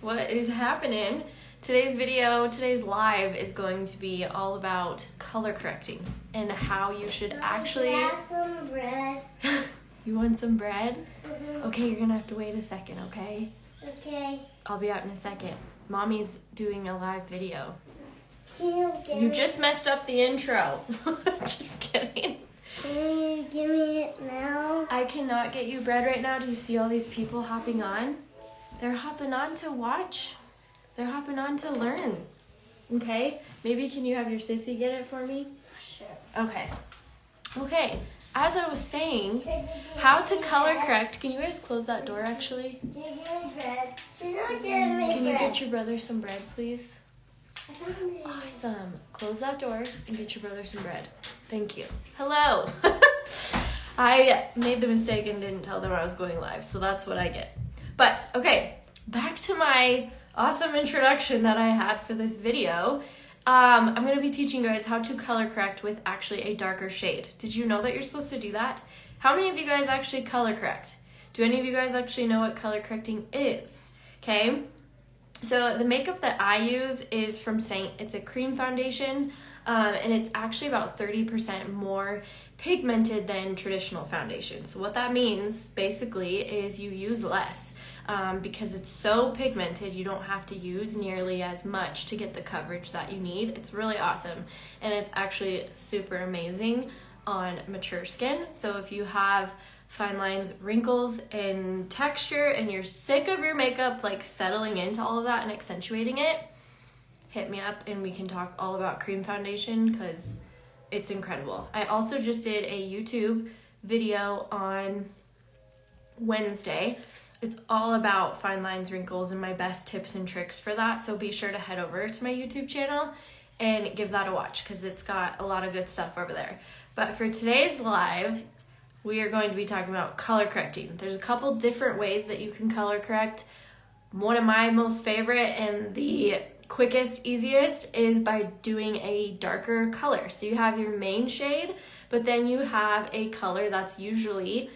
What is happening? Today's live is going to be all about color correcting and how you should actually... I have some bread. You want some bread? Mm-hmm. Okay, you're gonna have to wait a second, okay? Okay. I'll be out in a second. Mommy's doing a live video. You just messed up the intro. Just kidding. Can you give me it now? I cannot get you bread right now. Do you see all these people hopping on? They're hopping on to watch. They're hopping on to learn. Okay? Maybe can you have your sissy get it for me? Sure. Okay. As I was saying, how to color correct. Can you guys close that door actually? Can you give me bread? She's not giving me Can you bread. get your brother some bread, please? I found it. Awesome. Close that door and get your brother some bread. Thank you. Hello. I made the mistake and didn't tell them I was going live, so that's what I get. But, okay, back to my awesome introduction that I had for this video. I'm going to be teaching you guys how to color correct with actually a darker shade. Did you know that you're supposed to do that? How many of you guys actually color correct? Do any of you guys actually know what color correcting is? Okay, so the makeup that I use is from Saint. It's a cream foundation, and it's actually about 30% more pigmented than traditional foundation. So what that means basically is you use less. Because it's so pigmented, you don't have to use nearly as much to get the coverage that you need. It's really awesome, and it's actually super amazing on mature skin. So if you have fine lines, wrinkles, and texture, and you're sick of your makeup like settling into all of that and accentuating it, hit me up and we can talk all about cream foundation because it's incredible. I also just did a YouTube video on Wednesday. It's all about fine lines, wrinkles, and my best tips and tricks for that. So be sure to head over to my YouTube channel and give that a watch because it's got a lot of good stuff over there. But for today's live, we are going to be talking about color correcting. There's a couple different ways that you can color correct. One of my most favorite and the quickest, easiest is by doing a darker color. So you have your main shade, but then you have a color that's usually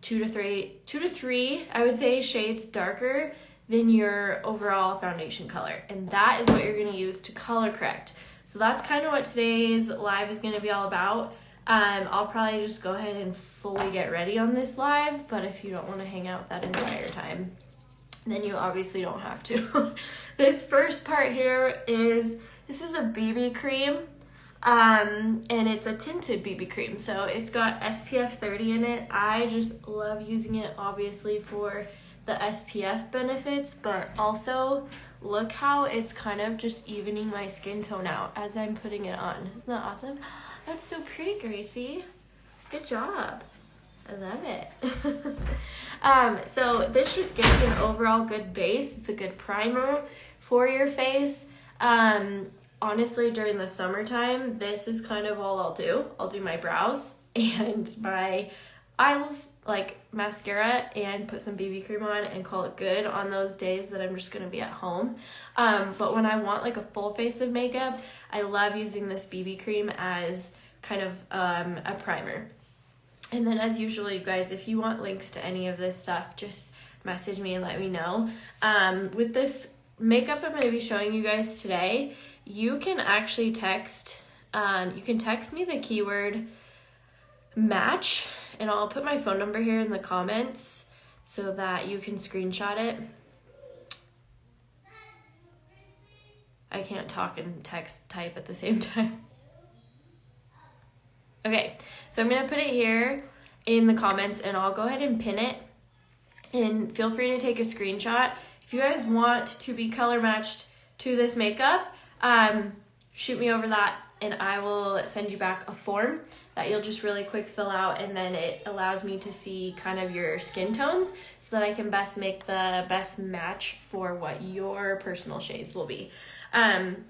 two to three, I would say, shades darker than your overall foundation color. And that is what you're gonna use to color correct. So that's kind of what today's live is gonna be all about. I'll probably just go ahead and fully get ready on this live, but if you don't wanna hang out that entire time, then you obviously don't have to. This first part here this is a BB cream. And it's a tinted BB cream, so it's got SPF 30 in it. I just love using it obviously for the SPF benefits, but also look how it's kind of just evening my skin tone out as I'm putting it on. Isn't that awesome? That's so pretty, Gracie. Good job. I love it. So this just gives an overall good base. It's a good primer for your face. Honestly, during the summertime, this is kind of all I'll do. I'll do my brows and my eyes, like mascara, and put some BB cream on and call it good on those days that I'm just going to be at home. But when I want like a full face of makeup, I love using this BB cream as kind of a primer. And then as usual, you guys, if you want links to any of this stuff, just message me and let me know. With this makeup I'm going to be showing you guys today, you can actually text me the keyword match, and I'll put my phone number here in the comments so that you can screenshot it. I can't talk and type at the same time. Okay, so I'm going to put it here in the comments, and I'll go ahead and pin it, and feel free to take a screenshot. If you guys want to be color matched to this makeup, shoot me over that and I will send you back a form that you'll just really quick fill out, and then it allows me to see kind of your skin tones so that I can best make the best match for what your personal shades will be.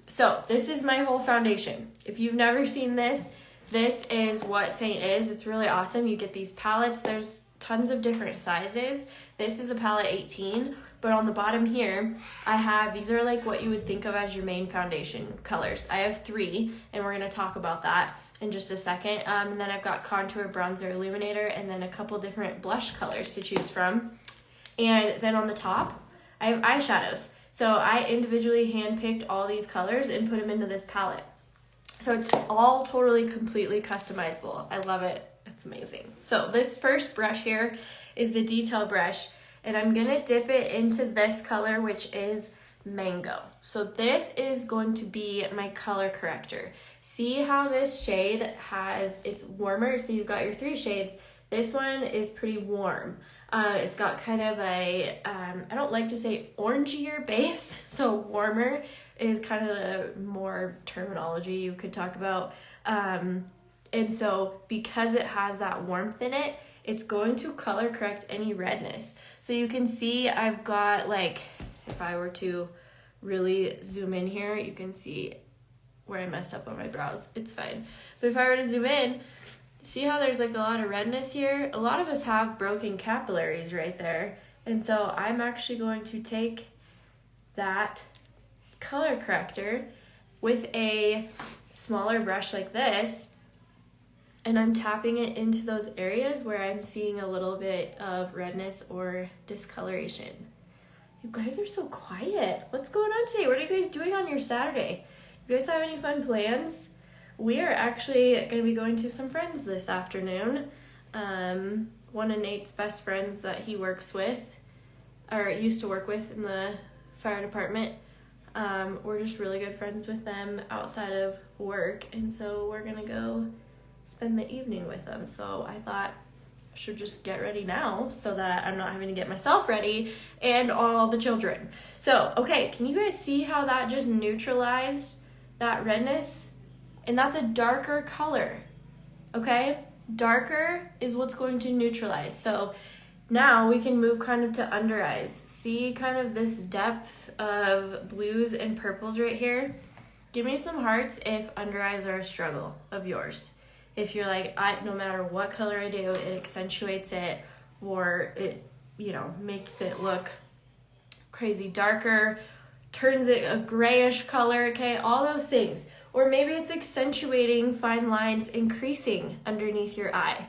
So this is my whole foundation. If you've never seen this is what Saint is. It's really awesome. You get these palettes. There's tons of different sizes. This is a palette 18. But on the bottom here, these are like what you would think of as your main foundation colors. I have 3, and we're going to talk about that in just a second. And then I've got contour, bronzer, illuminator, and then a couple different blush colors to choose from. And then on the top, I have eyeshadows. So I individually handpicked all these colors and put them into this palette. So it's all totally, completely customizable. I love it. It's amazing. So this first brush here is the detail brush, and I'm gonna dip it into this color, which is Mango. So this is going to be my color corrector. See how this shade it's warmer, so you've got your 3 shades. This one is pretty warm. It's got kind of a, I don't like to say orangier base, so warmer is kind of the more terminology you could talk about. And so because it has that warmth in it, it's going to color correct any redness. So you can see I've got like, if I were to really zoom in here, you can see where I messed up on my brows. It's fine. But if I were to zoom in, see how there's like a lot of redness here? A lot of us have broken capillaries right there. And so I'm actually going to take that color corrector with a smaller brush like this, and I'm tapping it into those areas where I'm seeing a little bit of redness or discoloration. You guys are so quiet. What's going on today? What are you guys doing on your Saturday? You guys have any fun plans? We are actually going to be going to some friends this afternoon. One of Nate's best friends that he works with, or used to work with in the fire department. We're just really good friends with them outside of work, and so we're going to go spend the evening with them. So I thought I should just get ready now so that I'm not having to get myself ready and all the children. So, okay, can you guys see how that just neutralized that redness? And that's a darker color, okay? Darker is what's going to neutralize. So now we can move kind of to under eyes. See kind of this depth of blues and purples right here? Give me some hearts if under eyes are a struggle of yours. If you're like, no matter what color I do, it accentuates it, or it, makes it look crazy darker, turns it a grayish color, okay? All those things. Or maybe it's accentuating fine lines, increasing underneath your eye.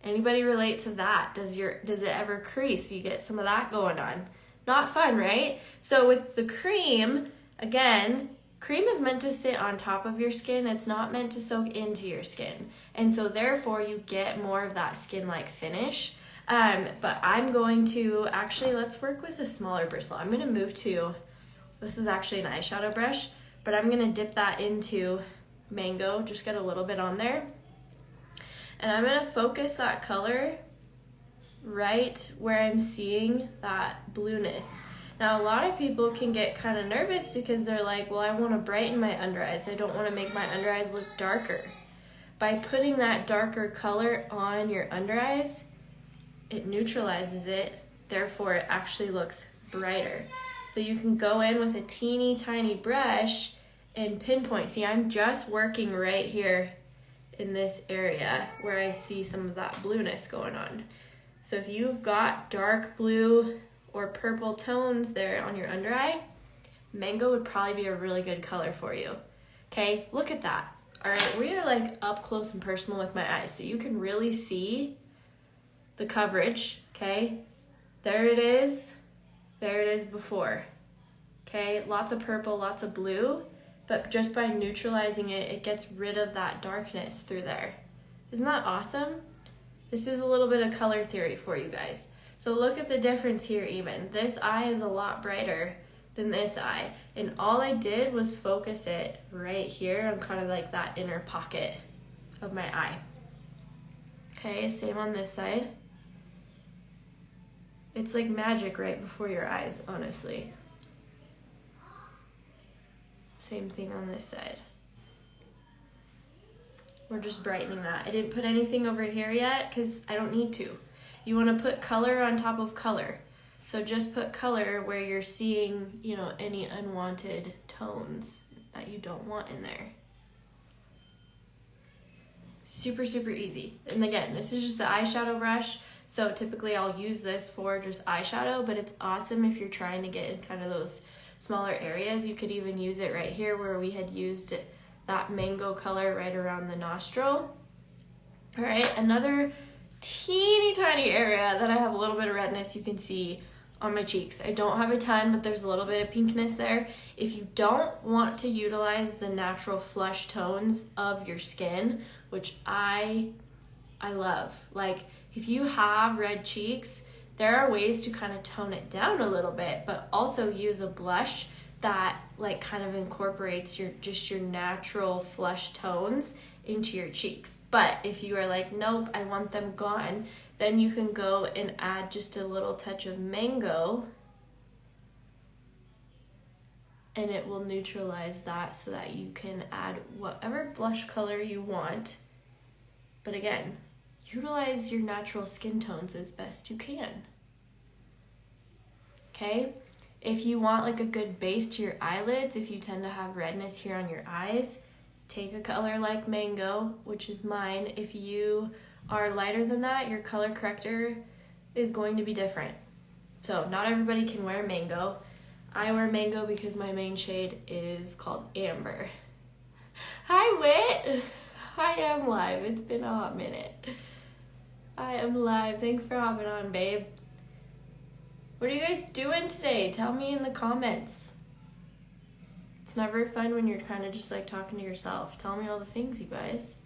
Anybody relate to that? Does it ever crease? You get some of that going on. Not fun, right? So with the cream, again, cream is meant to sit on top of your skin. It's not meant to soak into your skin. And so therefore you get more of that skin-like finish. But I'm going to, actually, let's work with a smaller bristle. I'm gonna move to, this is actually an eyeshadow brush, but I'm gonna dip that into Mango, just get a little bit on there. And I'm gonna focus that color right where I'm seeing that blueness. Now, a lot of people can get kind of nervous because they're like, well, I want to brighten my under eyes. I don't want to make my under eyes look darker. By putting that darker color on your under eyes, it neutralizes it. Therefore, it actually looks brighter. So you can go in with a teeny tiny brush and pinpoint. See, I'm just working right here in this area where I see some of that blueness going on. So if you've got dark blue or purple tones there on your under eye, Mango would probably be a really good color for you. Okay, look at that. All right, we are like up close and personal with my eyes, so you can really see the coverage, okay? There it is before. Okay, lots of purple, lots of blue, but just by neutralizing it, it gets rid of that darkness through there. Isn't that awesome? This is a little bit of color theory for you guys. So look at the difference here even. This eye is a lot brighter than this eye. And all I did was focus it right here on kind of like that inner pocket of my eye. Okay, same on this side. It's like magic right before your eyes, honestly. Same thing on this side. We're just brightening that. I didn't put anything over here yet because I don't need to. You want to put color on top of color. So just put color where you're seeing, any unwanted tones that you don't want in there. Super, super easy. And again, this is just the eyeshadow brush. So typically I'll use this for just eyeshadow, but it's awesome if you're trying to get in kind of those smaller areas. You could even use it right here where we had used that mango color right around the nostril. All right, another teeny tiny area that I have a little bit of redness you can see on my cheeks. I don't have a ton, but there's a little bit of pinkness there. If you don't want to utilize the natural flush tones of your skin, which I love, like if you have red cheeks, there are ways to kind of tone it down a little bit, but also use a blush that like kind of incorporates your natural flush tones into your cheeks. But if you are like, nope, I want them gone, then you can go and add just a little touch of mango, and it will neutralize that so that you can add whatever blush color you want. But again, utilize your natural skin tones as best you can. Okay? If you want like a good base to your eyelids, if you tend to have redness here on your eyes, take a color like mango, which is mine. If you are lighter than that, your color corrector is going to be different. So not everybody can wear mango. I wear mango because my main shade is called amber. Hi, Whit. I am live. It's been a hot minute. I am live. Thanks for hopping on, babe. What are you guys doing today? Tell me in the comments. It's never fun when you're kind of just like talking to yourself. Tell me all the things, you guys.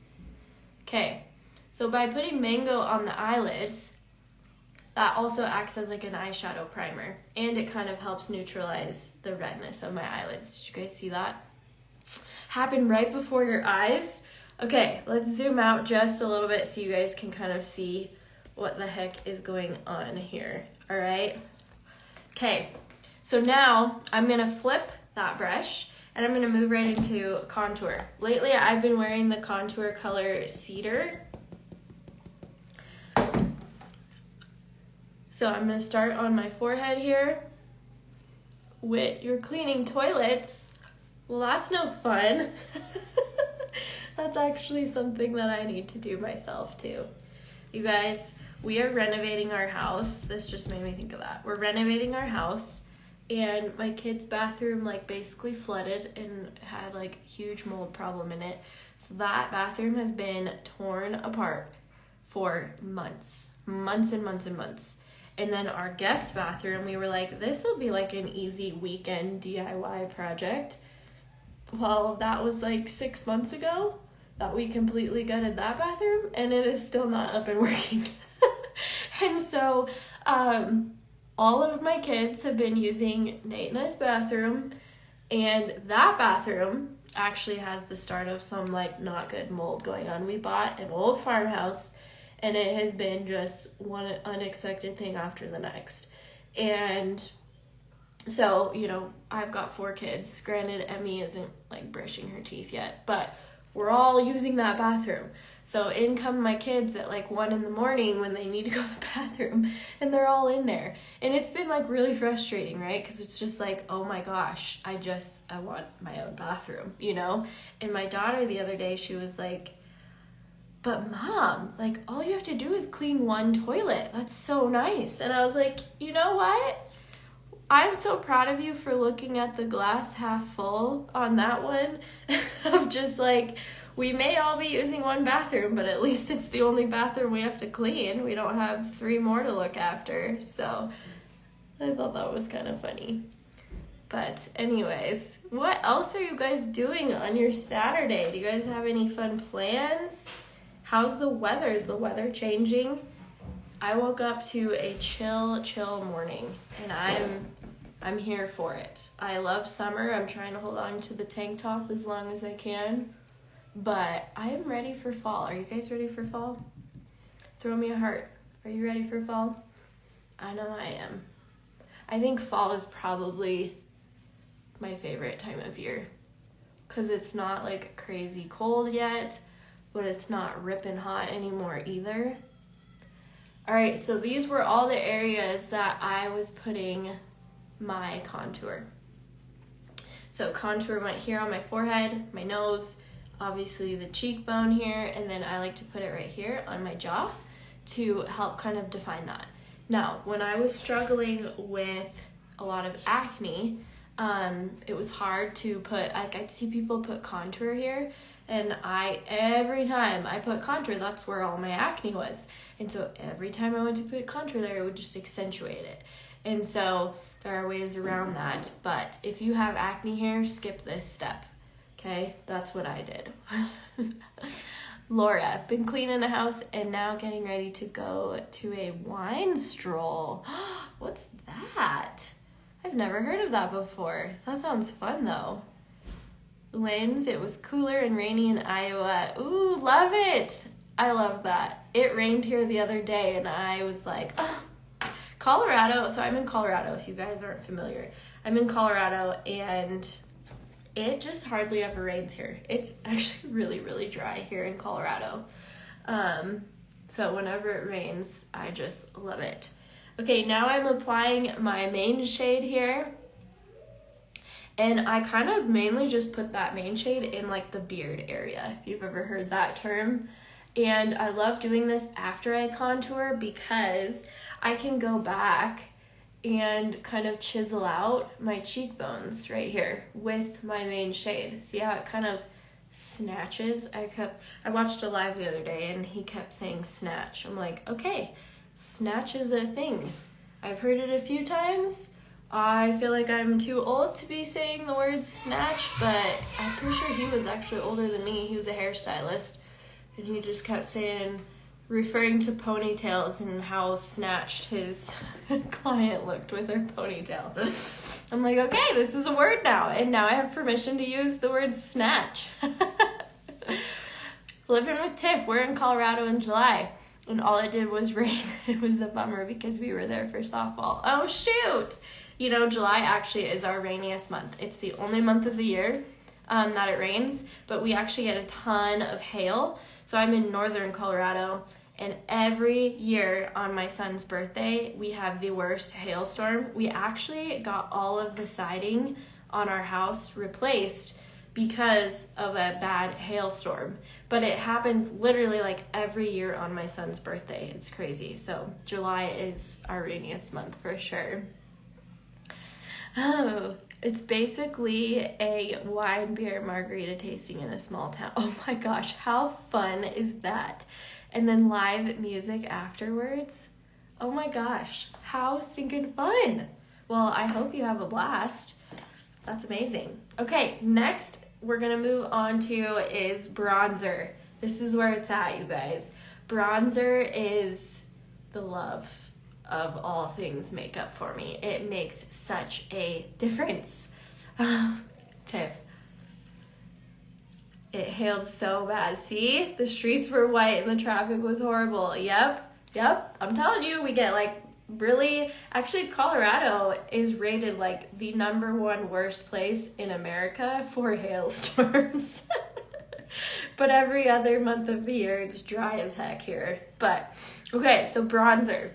Okay, so by putting mango on the eyelids, that also acts as like an eyeshadow primer, and it kind of helps neutralize the redness of my eyelids. Did you guys see that? Happen right before your eyes. Okay, let's zoom out just a little bit so you guys can kind of see what the heck is going on here. All right. Okay, so now I'm gonna flip that brush and I'm gonna move right into contour. Lately, I've been wearing the contour color Cedar. So I'm gonna start on my forehead here. With your cleaning toilets, well, that's no fun. That's actually something that I need to do myself too. You guys, we are renovating our house. This just made me think of that. We're renovating our house, and my kid's bathroom like basically flooded and had like huge mold problem in it. So that bathroom has been torn apart for months and months and months. And then our guest bathroom, we were like, this will be like an easy weekend DIY project. Well, that was like 6 months ago that we completely gutted that bathroom, and it is still not up and working. And so all of my kids have been using Nate and I's bathroom, and that bathroom actually has the start of some like not good mold going on. We bought an old farmhouse, and it has been just one unexpected thing after the next. And so, you know, I've got 4 kids. Granted, Emmy isn't like brushing her teeth yet, but we're all using that bathroom. So in come my kids at like 1 a.m. when they need to go to the bathroom, and they're all in there. And it's been like really frustrating, right? Because it's just like, oh my gosh, I want my own bathroom, you know? And my daughter the other day, she was like, but Mom, like all you have to do is clean one toilet. That's so nice. And I was like, you know what? I'm so proud of you for looking at the glass half full on that one. Of just like, we may all be using one bathroom, but at least it's the only bathroom we have to clean. We don't have 3 more to look after. So I thought that was kind of funny. But anyways, what else are you guys doing on your Saturday? Do you guys have any fun plans? How's the weather? Is the weather changing? I woke up to a chill morning, and I'm here for it. I love summer. I'm trying to hold on to the tank top as long as I can. But I am ready for fall. Are you guys ready for fall? Throw me a heart. Are you ready for fall? I know I am. I think fall is probably my favorite time of year, because it's not like crazy cold yet, but it's not ripping hot anymore either. All right, so these were all the areas that I was putting my contour. So contour went here on my forehead, my nose, obviously the cheekbone here, and then I like to put it right here on my jaw to help kind of define that. Now, when I was struggling with a lot of acne, it was hard to put, like I'd see people put contour here, and every time I put contour, that's where all my acne was. And so every time I went to put contour there, it would just accentuate it. And so there are ways around that. But if you have acne hair, skip this step. Okay, that's what I did. Laura, been cleaning the house and now getting ready to go to a wine stroll. What's that? I've never heard of that before. That sounds fun though. Lynn's, it was cooler and rainy in Iowa. Ooh, love it. I love that. It rained here the other day and I was like, oh. Colorado, so I'm in Colorado if you guys aren't familiar. I'm in Colorado and it just hardly ever rains here. It's actually really, really dry here in Colorado. So whenever it rains, I just love it. Okay, now I'm applying my main shade here. And I kind of mainly just put that main shade in like the beard area, if you've ever heard that term. And I love doing this after I contour because I can go back and kind of chisel out my cheekbones right here with my main shade. See how it kind of snatches? I watched a live the other day and he kept saying snatch. I'm like, okay, snatch is a thing. I've heard it a few times. I feel like I'm too old to be saying the word snatch, but I'm pretty sure he was actually older than me. He was a hairstylist and he just kept saying, referring to ponytails and how snatched his client looked with her ponytail. I'm like, okay, this is a word now, and now I have permission to use the word snatch. Living with Tiff, we're in Colorado in July, and all it did was rain. It was a bummer because we were there for softball. Oh, shoot! You know, July actually is our rainiest month. It's the only month of the year that it rains, but we actually get a ton of hail. So I'm in northern Colorado, and every year on my son's birthday, we have the worst hailstorm. We actually got all of the siding on our house replaced because of a bad hailstorm. But it happens literally like every year on my son's birthday. It's crazy. So July is our rainiest month for sure. Oh, it's basically a wine, beer, margarita tasting in a small town. Oh my gosh, how fun is that? And then live music afterwards. Oh my gosh, how stinking fun. Well, I hope you have a blast. That's amazing. Okay, next we're gonna move on to is bronzer. This is where it's at, you guys. Bronzer is the love of all things makeup for me. It makes such a difference. Tiff. It hailed so bad. See? The streets were white and the traffic was horrible. Yep. I'm telling you, we get like really... Actually, Colorado is rated like the #1 worst place in America for hailstorms. But every other month of the year, it's dry as heck here. But, okay, so bronzer.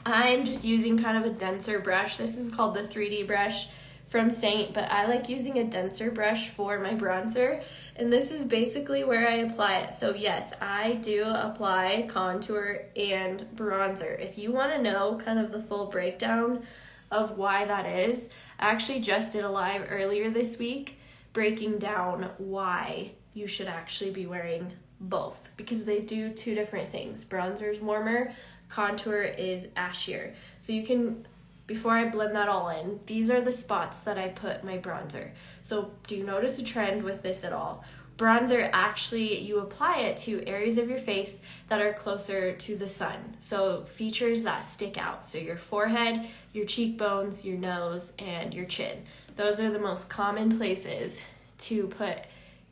I'm just using kind of a denser brush. This is called the 3D brush from Saint, but I like using a denser brush for my bronzer, and this is basically where I apply it. So yes, I do apply contour and bronzer. If you want to know kind of the full breakdown of why that is, I actually just did a live earlier this week breaking down why you should actually be wearing both, because they do two different things. Bronzer is warmer, contour is ashier. So you can, before I blend that all in, these are the spots that I put my bronzer. So do you notice a trend with this at all? Bronzer, actually, you apply it to areas of your face that are closer to the sun. So features that stick out. So your forehead, your cheekbones, your nose, and your chin. Those are the most common places to put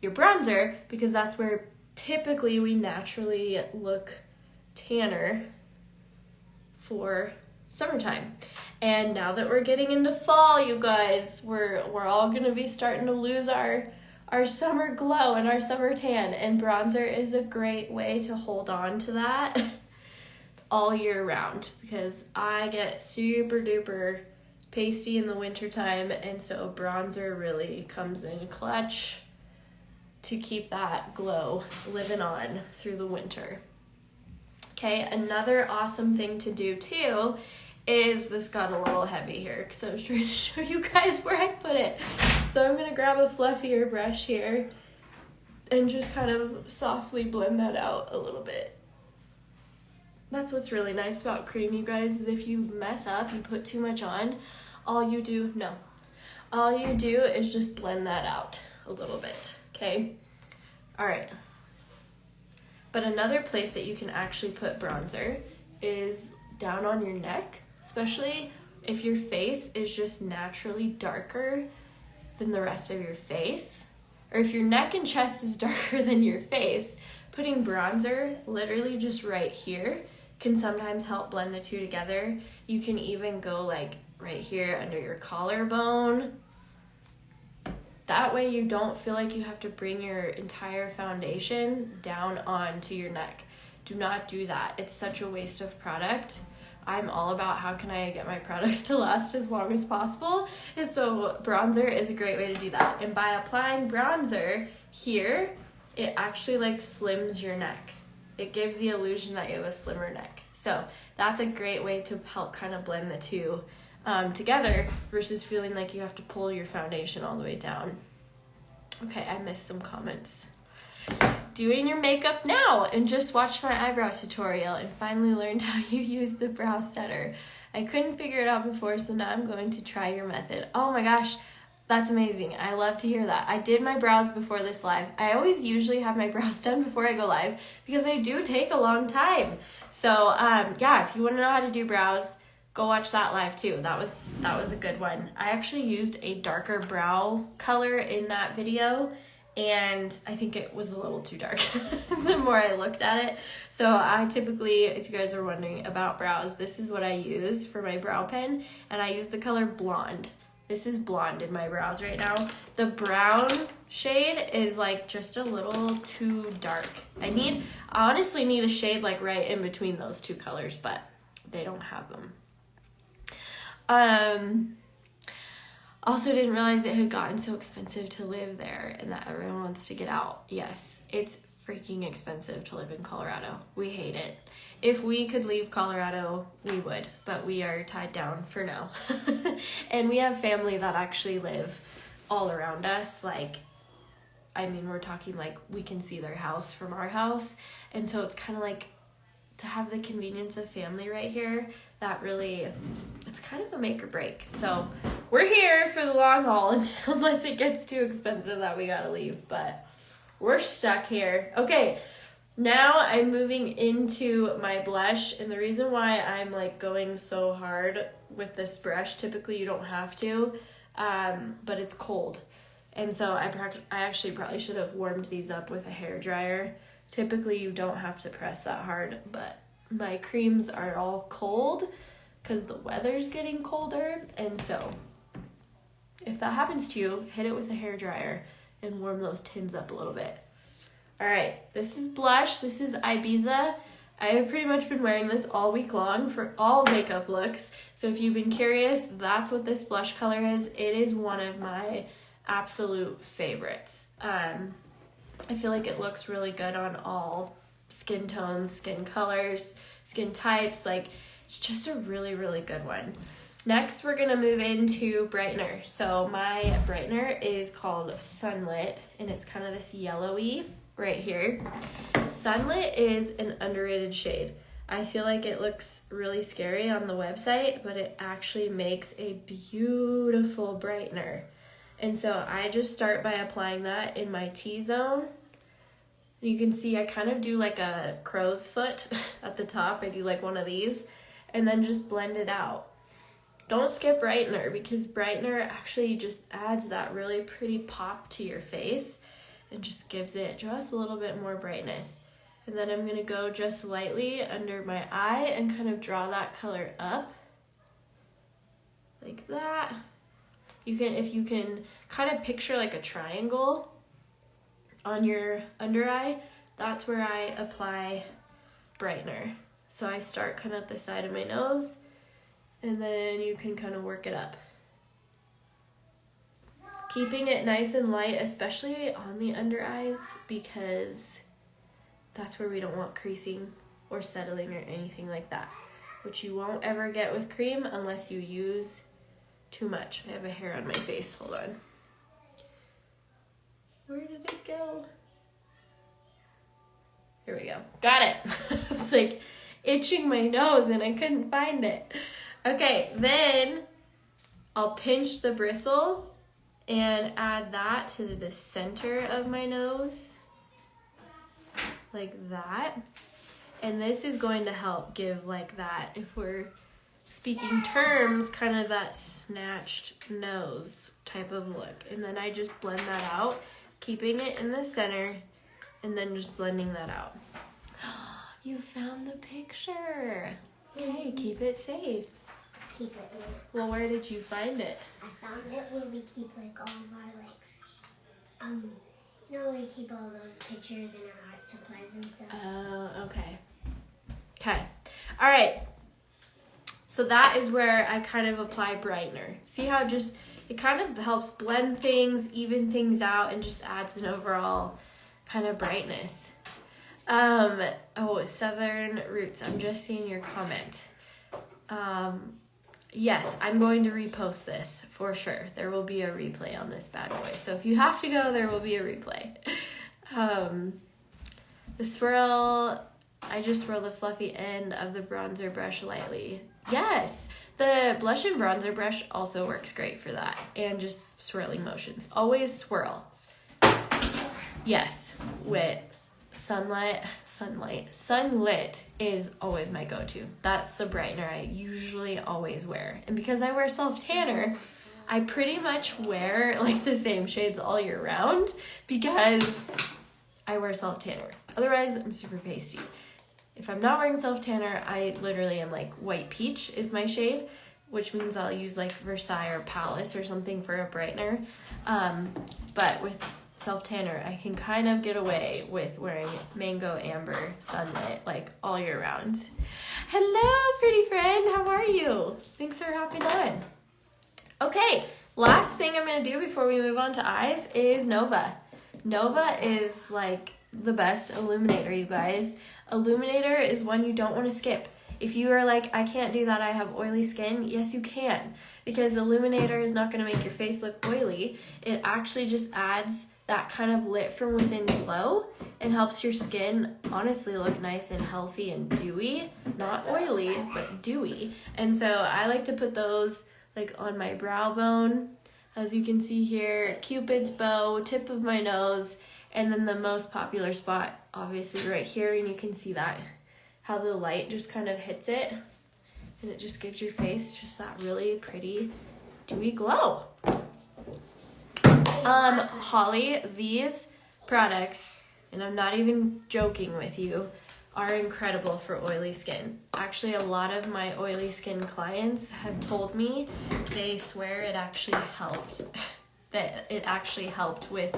your bronzer because that's where typically we naturally look tanner for summertime. And now that we're getting into fall, you guys, we're all gonna be starting to lose our summer glow and our summer tan, and bronzer is a great way to hold on to that all year round, because I get super duper pasty in the wintertime, and so bronzer really comes in clutch to keep that glow living on through the winter. Okay, another awesome thing to do too is, this got a little heavy here because I was trying to show you guys where I put it. So I'm gonna grab a fluffier brush here and just kind of softly blend that out a little bit. That's what's really nice about cream, you guys, is if you mess up, you put too much on, all you do is just blend that out a little bit, okay? All right. But another place that you can actually put bronzer is down on your neck, especially if your face is just naturally darker than the rest of your face, or if your neck and chest is darker than your face, putting bronzer literally just right here can sometimes help blend the two together. You can even go like right here under your collarbone. That way you don't feel like you have to bring your entire foundation down onto your neck. Do not do that. It's such a waste of product. I'm all about how can I get my products to last as long as possible. And so bronzer is a great way to do that. And by applying bronzer here, it actually like slims your neck. It gives the illusion that you have a slimmer neck. So that's a great way to help kind of blend the two together versus feeling like you have to pull your foundation all the way down. Okay, I missed some comments. Doing your makeup now and just watched my eyebrow tutorial and finally learned how you use the brow setter. I couldn't figure it out before, so now I'm going to try your method. Oh my gosh, that's amazing. I love to hear that. I did my brows before this live. I always usually have my brows done before I go live because they do take a long time. So yeah, if you want to know how to do brows, go watch that live too. That was a good one. I actually used a darker brow color in that video, and I think it was a little too dark the more I looked at it. So I typically, if you guys are wondering about brows, this is what I use for my brow pen, and I use the color blonde. This is blonde in my brows right now. The brown shade is like just a little too dark. I honestly need a shade like right in between those two colors, but they don't have them. Also didn't realize it had gotten so expensive to live there and that everyone wants to get out. Yes, it's freaking expensive to live in Colorado. We hate it. If we could leave Colorado, we would, but we are tied down for now. And we have family that actually live all around us. Like, I mean, we're talking like we can see their house from our house. And so it's kind of like to have the convenience of family right here, that really, it's kind of a make or break. So we're here for the long haul unless it gets too expensive that we gotta leave, but we're stuck here. Okay, now I'm moving into my blush, and the reason why I'm like going so hard with this brush, typically you don't have to, but it's cold. And so I actually probably should have warmed these up with a hairdryer. Typically you don't have to press that hard, but my creams are all cold because the weather's getting colder. And so if that happens to you, hit it with a hairdryer and warm those tins up a little bit. All right, this is blush. This is Ibiza. I have pretty much been wearing this all week long for all makeup looks. So if you've been curious, that's what this blush color is. It is one of my absolute favorites. I feel like it looks really good on all skin tones, skin colors, skin types. Like, it's just a really, really good one. Next, we're gonna move into brightener. So my brightener is called Sunlit, and it's kind of this yellowy right here. Sunlit is an underrated shade. I feel like it looks really scary on the website, but it actually makes a beautiful brightener. And so I just start by applying that in my T-zone. You can see I kind of do like a crow's foot at the top. I do like one of these and then just blend it out. Don't skip brightener because brightener actually just adds that really pretty pop to your face and just gives it just a little bit more brightness. And then I'm gonna go just lightly under my eye and kind of draw that color up like that. If you can kind of picture like a triangle on your under eye, that's where I apply brightener. So I start kind of at the side of my nose, and then you can kind of work it up. Keeping it nice and light, especially on the under eyes, because that's where we don't want creasing or settling or anything like that, which you won't ever get with cream unless you use too much. I have a hair on my face, hold on. Where did it go? Here we go, got it. I was like, itching my nose and I couldn't find it. Okay, then I'll pinch the bristle and add that to the center of my nose, like that. And this is going to help give like that, if we're speaking terms, kind of that snatched nose type of look. And then I just blend that out, keeping it in the center, and then just blending that out. You found the picture. Okay, keep it safe. Keep it in. Well, where did you find it? I found it where we keep like all of our like, you know, we keep all those pictures and our art supplies and stuff. Oh, okay. Okay. All right. So that is where I kind of apply brightener. See how just, it kind of helps blend things, even things out, and just adds an overall kind of brightness. Oh, Southern Roots, I'm just seeing your comment. Yes, I'm going to repost this for sure. There will be a replay on this bad boy. So if you have to go, there will be a replay. The swirl, I just swirl the fluffy end of the bronzer brush lightly. Yes, the blush and bronzer brush also works great for that. And just swirling motions. Always swirl. Yes, with sunlit is always my go-to. That's the brightener I usually always wear. And because I wear self-tanner, I pretty much wear like the same shades all year round because I wear self-tanner. Otherwise, I'm super pasty. If I'm not wearing self-tanner, I literally am like white peach is my shade, which means I'll use like Versailles or Palace or something for a brightener. But with self-tanner, I can kind of get away with wearing mango amber sunlit like all year round. Hello, pretty friend. How are you? Thanks for hopping on. Okay, last thing I'm going to do before we move on to eyes is Nova. Nova is like the best illuminator, you guys. Illuminator is one you don't want to skip. If you are like, I can't do that, I have oily skin, yes you can. Because illuminator is not going to make your face look oily. It actually just adds that kind of lit from within glow and helps your skin honestly look nice and healthy and dewy. Not oily, but dewy. And so I like to put those like on my brow bone, as you can see here, Cupid's bow, tip of my nose, and then the most popular spot, obviously right here, and you can see that, how the light just kind of hits it, and it just gives your face just that really pretty dewy glow. Holly, these products, and I'm not even joking with you, are incredible for oily skin. Actually, a lot of my oily skin clients have told me they swear it actually helped, that it actually helped with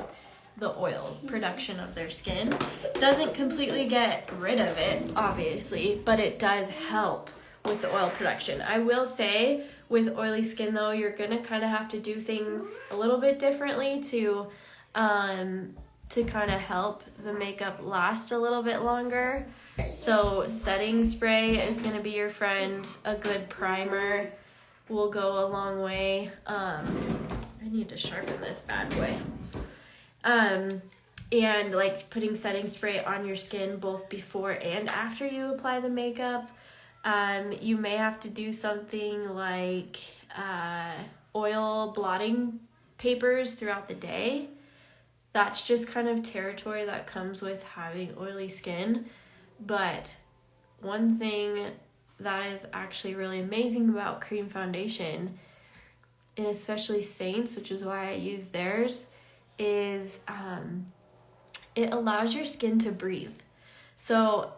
the oil production of their skin. Doesn't completely get rid of it, obviously, but it does help with the oil production. I will say with oily skin though, you're gonna kind of have to do things a little bit differently to kind of help the makeup last a little bit longer. So setting spray is gonna be your friend. A good primer will go a long way. I need to sharpen this bad boy. And like putting setting spray on your skin both before and after you apply the makeup. You may have to do something like oil blotting papers throughout the day. That's just kind of territory that comes with having oily skin. But one thing that is actually really amazing about cream foundation, and especially Saints, which is why I use theirs, is it allows your skin to breathe. So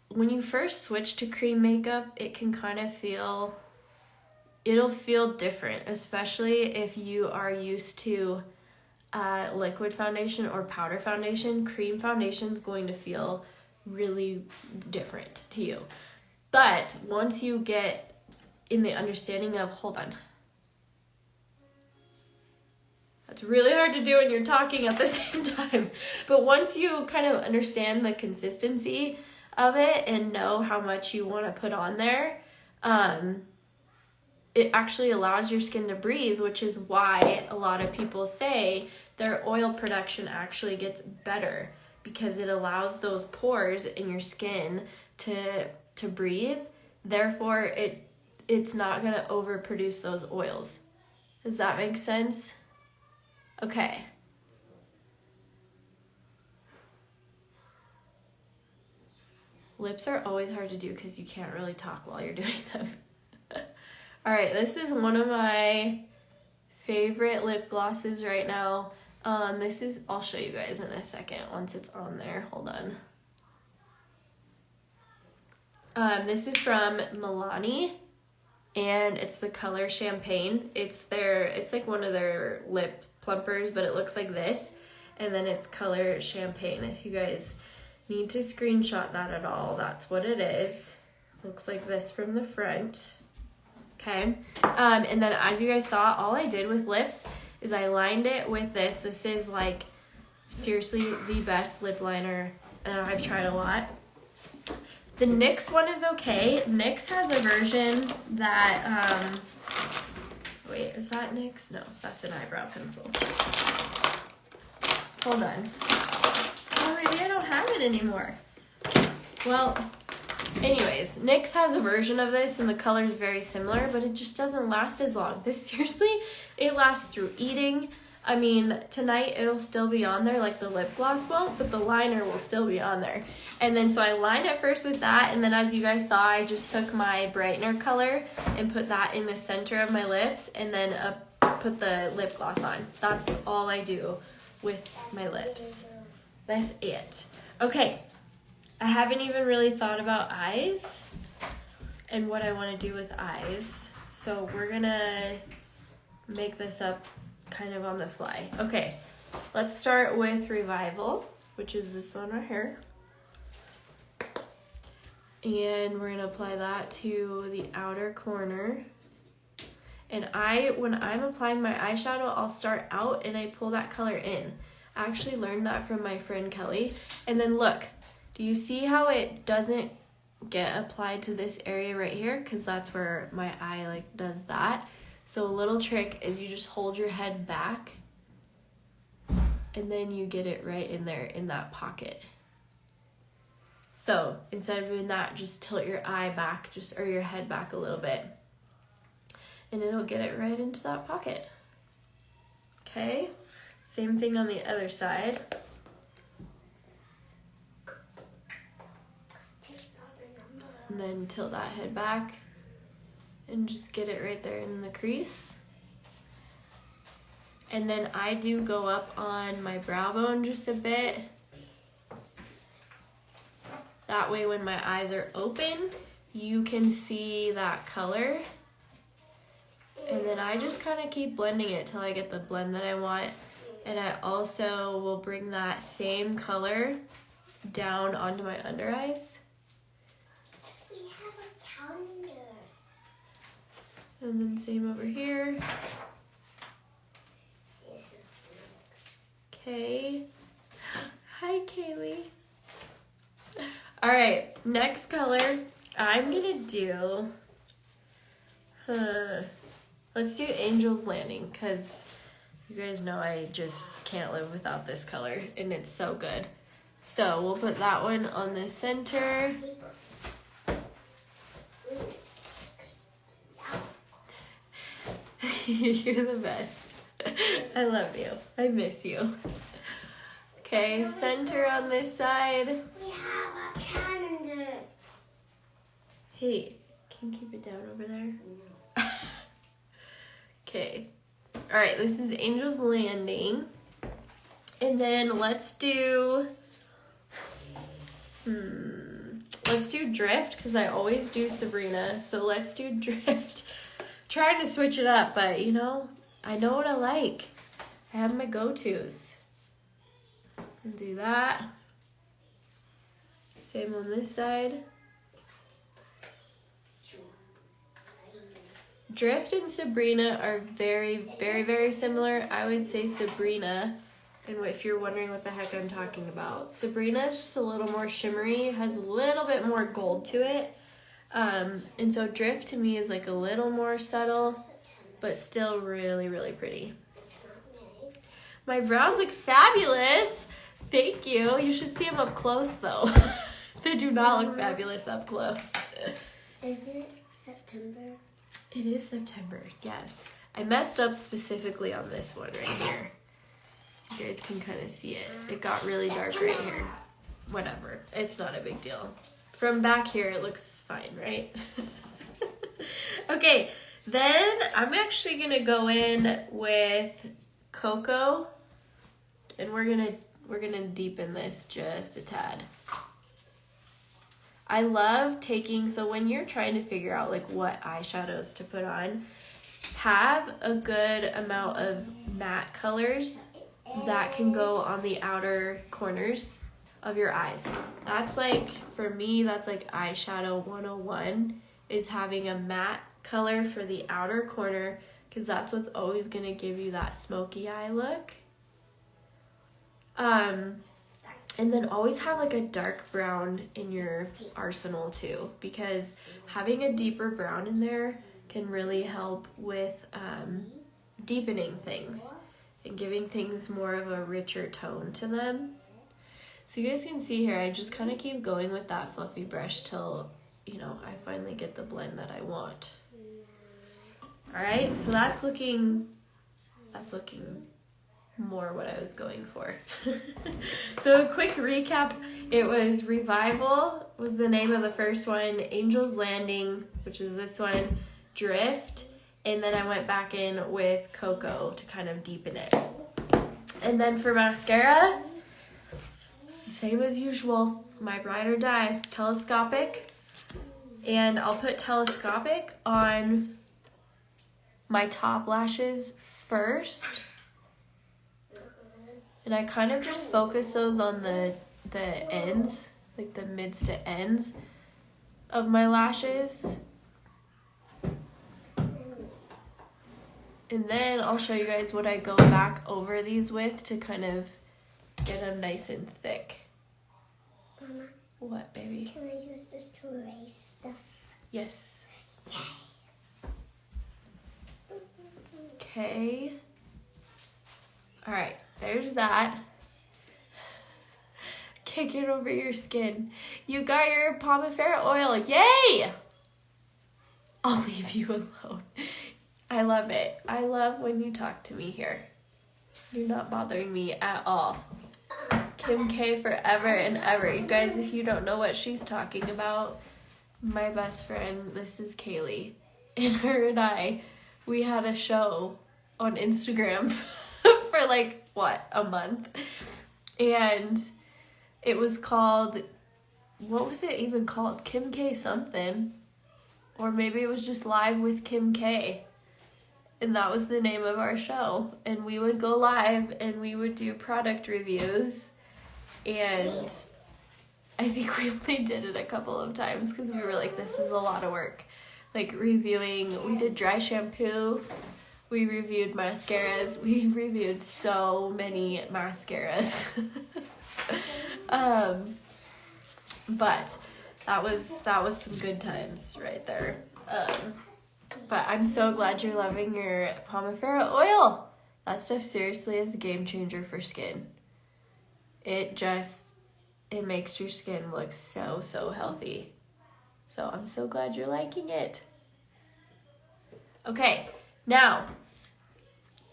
when you first switch to cream makeup, it can kind of it'll feel different, especially if you are used to liquid foundation or powder foundation. Cream foundation is going to feel really different to you. But once you get in the understanding of, hold on, it's really hard to do when you're talking at the same time. But once you kind of understand the consistency of it and know how much you want to put on there, it actually allows your skin to breathe, which is why a lot of people say their oil production actually gets better, because it allows those pores in your skin to to breathe. Therefore, it's not going to overproduce those oils. Does that make sense? Okay. Lips are always hard to do because you can't really talk while you're doing them. All right, this is one of my favorite lip glosses right now. I'll show you guys in a second once it's on there. Hold on. This is from Milani, and it's the color Champagne. It's like one of their lip plumpers, but it looks like this, and then it's color Champagne. If you guys need to screenshot that at all, that's what it is. Looks like this from the front. Okay, and then as you guys saw, all I did with lips is I lined it with this. This is like seriously the best lip liner, and I've tried a lot. The NYX one is okay. NYX has a version that, wait, is that NYX? No, that's an eyebrow pencil. Hold on. Oh, maybe I don't have it anymore. Well, anyways, NYX has a version of this, and the color is very similar, but it just doesn't last as long. This, seriously, it lasts through eating. I mean, tonight it'll still be on there like the lip gloss will, but the liner will still be on there. And then so I lined it first with that, and then as you guys saw, I just took my brightener color and put that in the center of my lips, and then put the lip gloss on. That's all I do with my lips. That's it. Okay, I haven't even really thought about eyes and what I want to do with eyes. So we're gonna make this up kind of on the fly. Okay, let's start with Revival, which is this one right here. And we're gonna apply that to the outer corner. And when I'm applying my eyeshadow, I'll start out and I pull that color in. I actually learned that from my friend Kelly. And then look, do you see how it doesn't get applied to this area right here? Because that's where my eye like does that. So a little trick is you just hold your head back and then you get it right in there in that pocket. So instead of doing that, just tilt your eye back, or your head back a little bit, and it'll get it right into that pocket. Okay, same thing on the other side. And then tilt that head back and just get it right there in the crease. And then I do go up on my brow bone just a bit. That way when my eyes are open, you can see that color. And then I just kind of keep blending it till I get the blend that I want. And I also will bring that same color down onto my under eyes. We have a calendar. And then same over here. Okay. Hi, Kaylee. All right, next color I'm gonna do, let's do Angel's Landing, because you guys know I just can't live without this color, and it's so good. So we'll put that one on the center. You're the best. I love you. I miss you. Okay, center on this side. We have a calendar. Hey, can you keep it down over there? Okay. All right, this is Angel's Landing. And then let's do Drift, because I always do Sabrina. So let's do Drift. Trying to switch it up, but you know, I know what I like. I have my go-tos. Do that. Same on this side. Drift and Sabrina are very, very, very similar. I would say Sabrina, and if you're wondering what the heck I'm talking about, Sabrina is just a little more shimmery, has a little bit more gold to it. And so Drift to me is like a little more subtle, but still really, really pretty. My brows look fabulous. Thank you. You should see them up close though. They do not look fabulous up close. Is it September? It is September, yes. I messed up specifically on this one right here. You guys can kind of see it. It got really dark right here. Whatever, it's not a big deal. From back here, it looks fine, right? Okay, then I'm actually gonna go in with cocoa, and we're gonna deepen this just a tad. I love taking, so when you're trying to figure out like what eyeshadows to put on, have a good amount of matte colors that can go on the outer corners of your eyes. That's like, for me, that's like eyeshadow 101, is having a matte color for the outer corner, because that's what's always going to give you that smoky eye look. And then always have like a dark brown in your arsenal too, because having a deeper brown in there can really help with deepening things and giving things more of a richer tone to them. So you guys can see here, I just kind of keep going with that fluffy brush till, you know, I finally get the blend that I want. All right, so that's looking more what I was going for. So a quick recap, it was Revival was the name of the first one, Angel's Landing, which is this one, Drift, and then I went back in with Cocoa to kind of deepen it. And then for mascara, it's the same as usual, My Bride or Die, Telescopic, and I'll put Telescopic on my top lashes first. And I kind of just focus those on the ends, like the mids to ends of my lashes. And then I'll show you guys what I go back over these with to kind of get them nice and thick. Mama, what, baby? can I use this to erase stuff? Yes. Yay. Okay. All right, there's that. Can't get over your skin. You got your Pomifera oil. Yay! I'll leave you alone. I love it. I love when you talk to me here. You're not bothering me at all. Kim K forever and ever. You guys, if you don't know what she's talking about, my best friend, this is Kaylee. And her and I, we had a show on Instagram for like, what, a month? And it was called, what was it even called? Kim K something. Or maybe it was just Live with Kim K. And that was the name of our show. And we would go live and we would do product reviews. And I think we only did it a couple of times because we were like, this is a lot of work. Like reviewing, we did dry shampoo. We reviewed mascaras. We reviewed so many mascaras. But that was some good times right there. But I'm so glad you're loving your Pomifera oil. That stuff seriously is a game changer for skin. It makes your skin look so, so healthy. So I'm so glad you're liking it. Okay, now,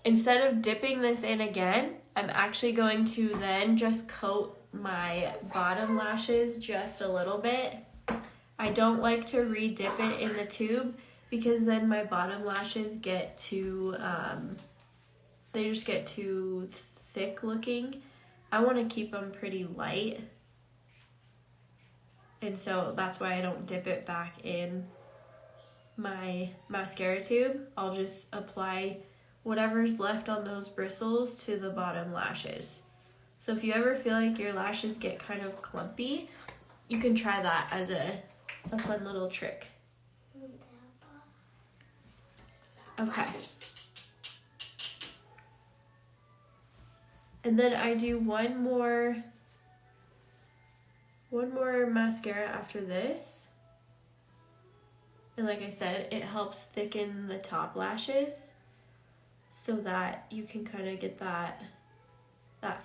instead of dipping this in again, I'm actually going to then just coat my bottom lashes just a little bit. I don't like to re-dip it in the tube because then my bottom lashes get too, they just get too thick looking. I want to keep them pretty light. And so that's why I don't dip it back in my mascara tube. I'll just apply whatever's left on those bristles to the bottom lashes. So if you ever feel like your lashes get kind of clumpy, you can try that as a fun little trick. Okay. And then I do one more mascara after this. And like I said, it helps thicken the top lashes so that you can kind of get that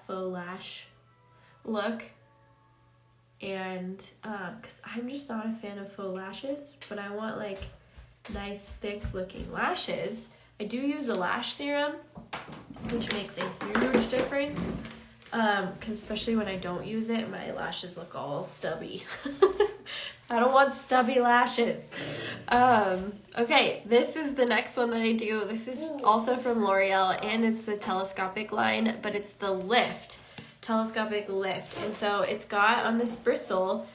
faux lash look. And because I'm just not a fan of faux lashes, but I want like nice thick looking lashes. I do use a lash serum, which makes a huge difference. Because especially when I don't use it, my lashes look all stubby. I don't want stubby lashes. Okay, this is the next one that I do. This is also from L'Oreal, and it's the telescopic line, but it's the lift, telescopic lift. And so it's got on this bristle,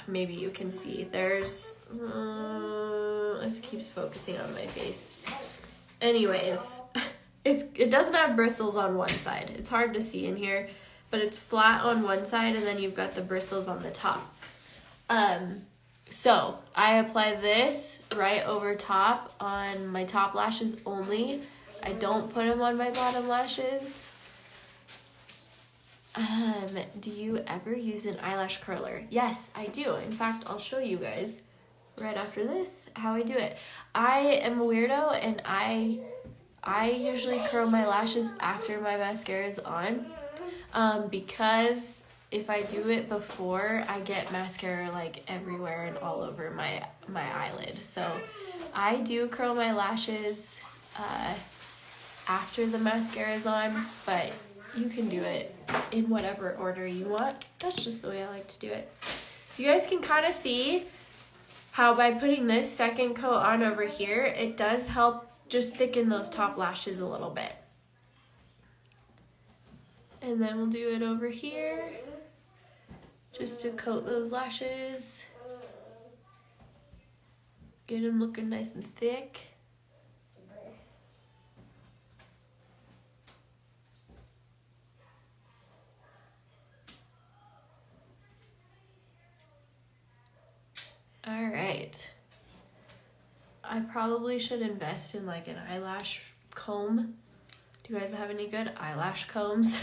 maybe you can see, there's, it keeps focusing on my face. Anyways, it doesn't have bristles on one side. It's hard to see in here, but it's flat on one side, and then you've got the bristles on the top. So I apply this right over top on my top lashes only. I don't put them on my bottom lashes. Do you ever use an eyelash curler? Yes, I do. In fact, I'll show you guys right after this how I do it. I am a weirdo, and I usually curl my lashes after my mascara is on, because if I do it before, I get mascara like everywhere and all over my eyelid. So I do curl my lashes after the mascara is on, but you can do it in whatever order you want. That's just the way I like to do it. So you guys can kind of see how by putting this second coat on over here, it does help just thicken those top lashes a little bit. And then we'll do it over here, just to coat those lashes. Get them looking nice and thick. All right. I probably should invest in like an eyelash comb. Do you guys have any good eyelash combs?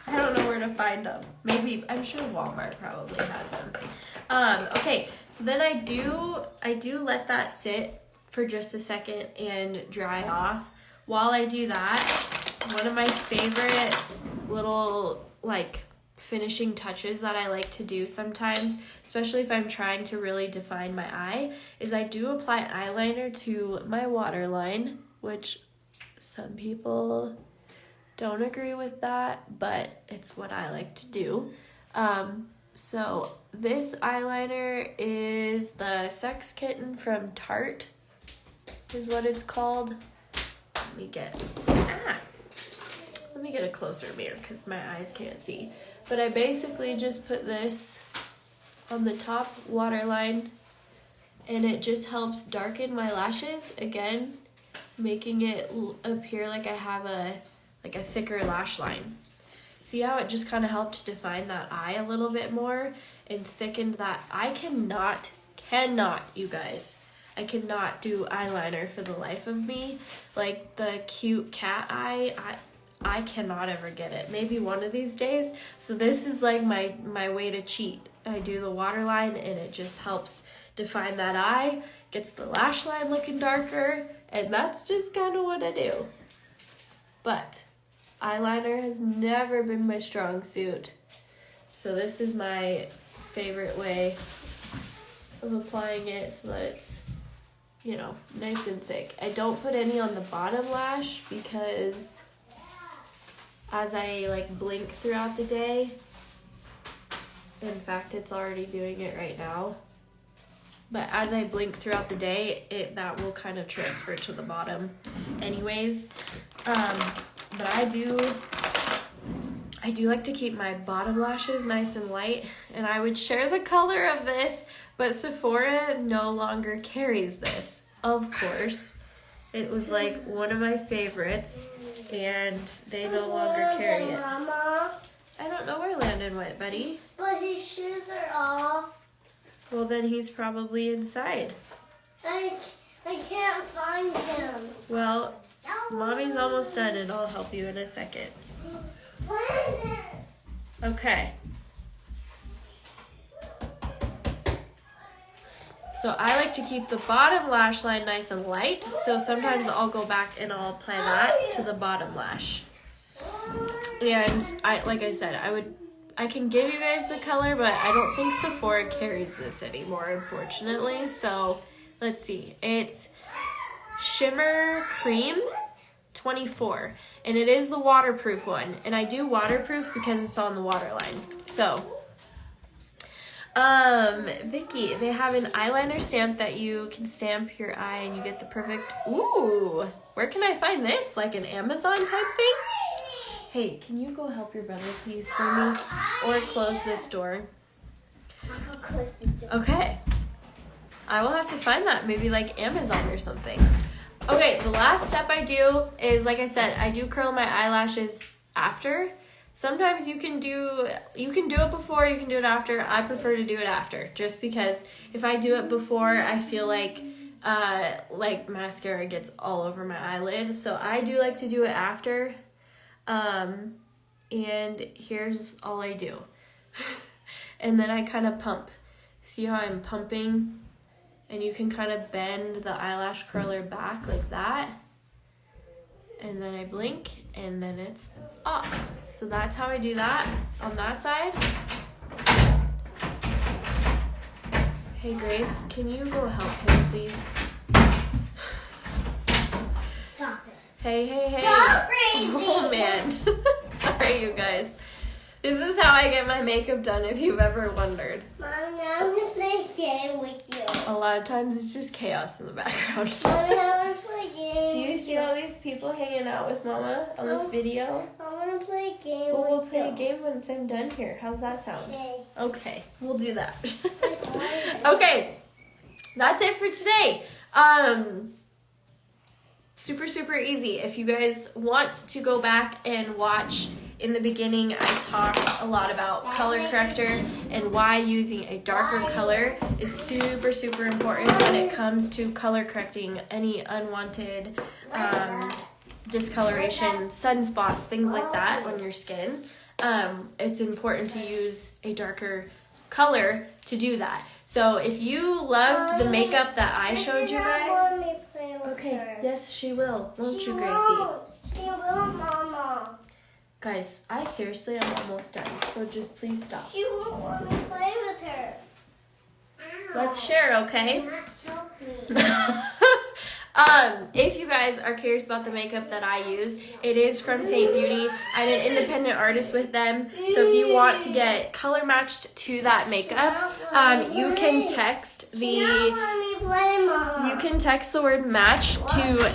I don't know where to find them. Maybe, I'm sure Walmart probably has them. Okay, so then I do let that sit for just a second and dry off. While I do that, one of my favorite little like finishing touches that I like to do sometimes, especially if I'm trying to really define my eye, is I do apply eyeliner to my waterline, which some people don't agree with that, but it's what I like to do. So this eyeliner is the Sex Kitten from Tarte, is what it's called. Let me get a closer mirror because my eyes can't see. But I basically just put this on the top waterline, and it just helps darken my lashes, again, making it appear like I have a thicker lash line. See how it just kind of helped define that eye a little bit more and thickened that. I cannot, you guys, I cannot do eyeliner for the life of me. Like the cute cat eye, I cannot ever get it. Maybe one of these days. So this is like my way to cheat. I do the waterline, and it just helps define that eye, gets the lash line looking darker, and that's just kind of what I do. But eyeliner has never been my strong suit. So this is my favorite way of applying it so that it's, nice and thick. I don't put any on the bottom lash because as I blink throughout the day, in fact, it's already doing it right now. But as I blink throughout the day, that will kind of transfer to the bottom anyways. But I do like to keep my bottom lashes nice and light, and I would share the color of this, but Sephora no longer carries this, of course. It was one of my favorites, and they no longer carry it. Mama? I don't know where Landon went, buddy. But his shoes are off. Well, then he's probably inside. I can't find him. Well, Mommy's almost done, and I'll help you in a second. Landon! Okay. So I like to keep the bottom lash line nice and light, so sometimes I'll go back and I'll apply that to the bottom lash. And like I said, I can give you guys the color, but I don't think Sephora carries this anymore, unfortunately. So let's see. It's Shimmer Cream 24, and it is the waterproof one. And I do waterproof because it's on the waterline. So, Vicky, they have an eyeliner stamp that you can stamp your eye and you get the perfect, ooh, where can I find this? Like an Amazon type thing? Hey, can you go help your brother, please, for me? Or close this door. I'll close the door. Okay. I will have to find that, maybe like Amazon or something. Okay, the last step I do is, like I said, I do curl my eyelashes after. Sometimes you can do it before, you can do it after. I prefer to do it after, just because if I do it before, I feel like mascara gets all over my eyelid. So I do like to do it after. And here's all I do. And then I kind of pump. See how I'm pumping? And you can kind of bend the eyelash curler back like that. And then I blink, and then it's off. So that's how I do that on that side. Hey, Grace, can you go help him, please? Stop it. Hey. Stop crazy. Oh, man. Sorry, you guys. This is how I get my makeup done, if you've ever wondered. Mom, now I'm going to play a game with you. A lot of times it's just chaos in the background. Mom, now I want to play a game. Do you see all these people hanging out with Mama on this video? I want to play a game Well, we'll with play you. a game once I'm done here. How's that sound? Okay. Okay, we'll do that. Okay, that's it for today. Super easy. If you guys want to go back and watch, in the beginning I talked a lot about color corrector and why using a darker color is super important when it comes to color correcting any unwanted discoloration, sunspots, things like that on your skin. It's important to use a darker color to do that. So if you loved the makeup that I showed you guys, okay, yes, she will, won't you, Gracie? She won't, Mama. Guys, I seriously am almost done, so just please stop. She won't let me play with her. Let's share, okay? Not choke me. If you guys are curious about the makeup that I use, it is from St. Beauty. I'm an independent artist with them, so if you want to get color matched to that makeup, you can text She won't let me play, Mama. You can text the word match to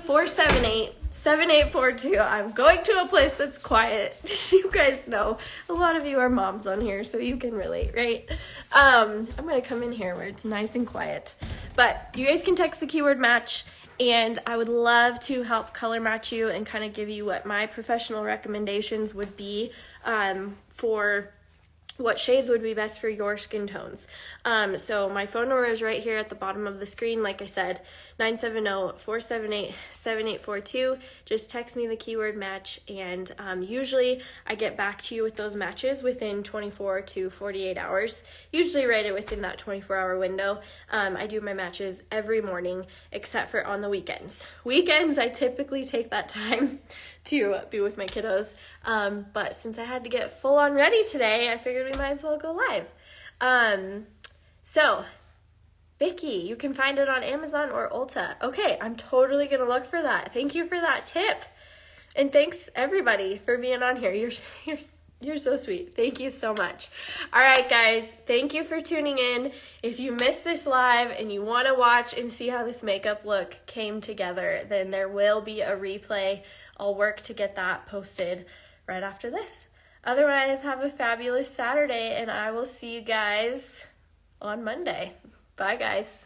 970-478-7842. I'm going to a place that's quiet. You guys know a lot of you are moms on here, so you can relate, right? I'm going to come in here where it's nice and quiet. But you guys can text the keyword match, and I would love to help color match you and kind of give you what my professional recommendations would be for what shades would be best for your skin tones. So my phone number is right here at the bottom of the screen. Like I said, 970-478-7842. Just text me the keyword match, and usually I get back to you with those matches within 24 to 48 hours, usually right within that 24-hour window. I do my matches every morning except for on the weekends. Weekends, I typically take that time to be with my kiddos. But since I had to get full on ready today, I figured we might as well go live. So, Vicky, you can find it on Amazon or Ulta. Okay, I'm totally gonna look for that. Thank you for that tip. And thanks everybody for being on here. You're so sweet. Thank you so much. All right, guys, thank you for tuning in. If you missed this live and you want to watch and see how this makeup look came together, then there will be a replay. I'll work to get that posted right after this. Otherwise, have a fabulous Saturday, and I will see you guys on Monday. Bye, guys.